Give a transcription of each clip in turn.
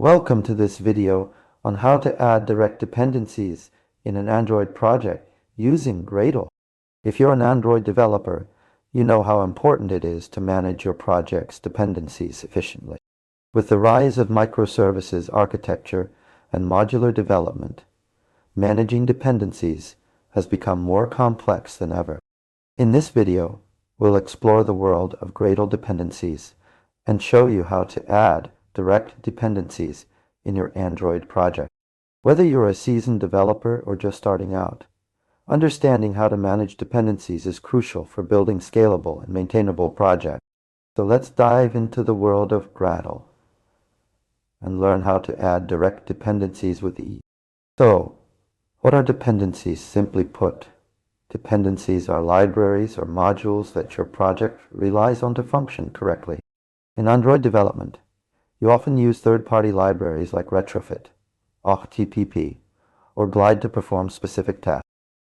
Welcome to this video on how to add direct dependencies in an Android project using Gradle. If you're an Android developer, you know how important it is to manage your project's dependencies efficiently. With the rise of microservices architecture and modular development, managing dependencies has become more complex than ever. In this video, we'll explore the world of Gradle dependencies and show you how to add direct dependencies in your Android project. Whether you're a seasoned developer or just starting out, understanding how to manage dependencies is crucial for building scalable and maintainable projects. So let's dive into the world of Gradle and learn how to add direct dependencies with ease. So, what are dependencies? Simply put, dependencies are libraries or modules that your project relies on to function correctly. In Android development, you often use third-party libraries like Retrofit, OkHttp, or Glide to perform specific tasks.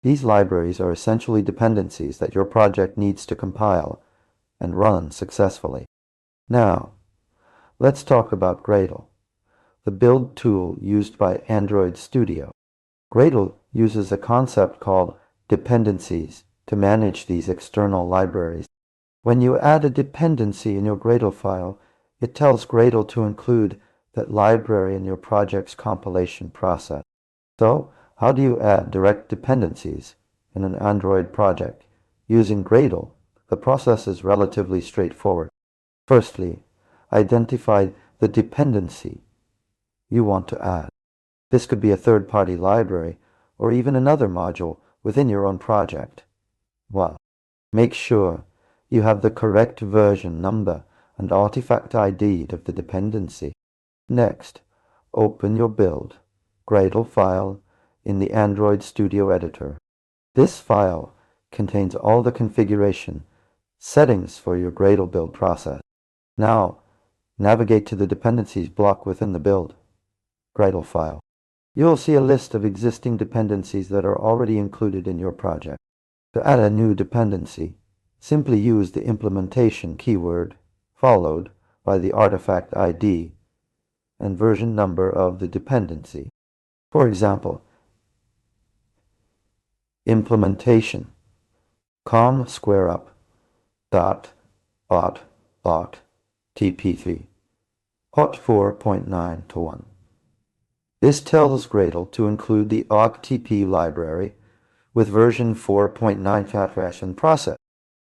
These libraries are essentially dependencies that your project needs to compile and run successfully. Now, let's talk about Gradle, the build tool used by Android Studio. Gradle uses a concept called dependencies to manage these external libraries. When you add a dependency in your Gradle file, it tells Gradle to include that library in your project's compilation process. So, how do you add direct dependencies in an Android project? Using Gradle, the process is relatively straightforward. Firstly, identify the dependency you want to add. This could be a third-party library or even another module within your own project. Well, make sure you have the correct version number and artifact ID of the dependency. Next, open your build Gradle file in the Android Studio editor. This file contains all the configuration settings for your Gradle build process. Now, navigate to the dependencies block within the build Gradle file. You will see a list of existing dependencies that are already included in your project. To add a new dependency, simply use the implementation keyword followed by the artifact ID and version number of the dependency. For example, implementation com square up dot auth tp3 auth 4.9 to 1. This tells Gradle to include the OkHttp library with version 4.9 in process.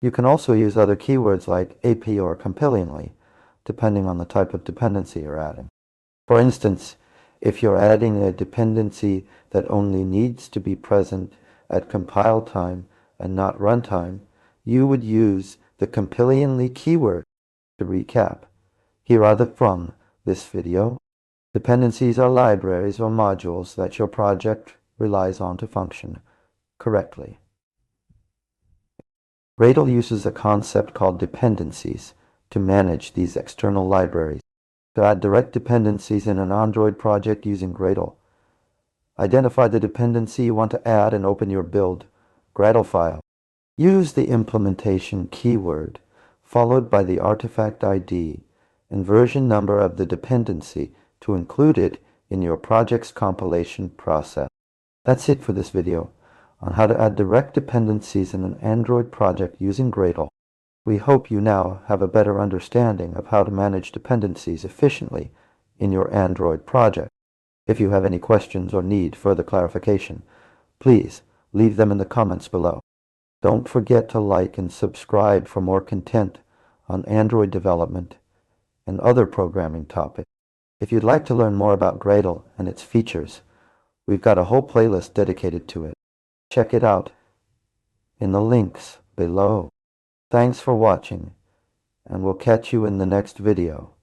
You can also use other keywords like AP or compellingly, depending on the type of dependency you're adding. For instance, if you're adding a dependency that only needs to be present at compile time and not runtime, you would use the compellingly keyword. To recap, here are the from this video. Dependencies are libraries or modules that your project relies on to function correctly. Gradle uses a concept called dependencies to manage these external libraries. To add direct dependencies in an Android project using Gradle, identify the dependency you want to add and open your build Gradle file. Use the implementation keyword followed by the artifact ID and version number of the dependency to include it in your project's compilation process. That's it for this video on how to add direct dependencies in an Android project using Gradle. We hope you now have a better understanding of how to manage dependencies efficiently in your Android project. If you have any questions or need further clarification, please leave them in the comments below. Don't forget to like and subscribe for more content on Android development and other programming topics. If you'd like to learn more about Gradle and its features, we've got a whole playlist dedicated to it. Check it out in the links below. Thanks for watching, and we'll catch you in the next video.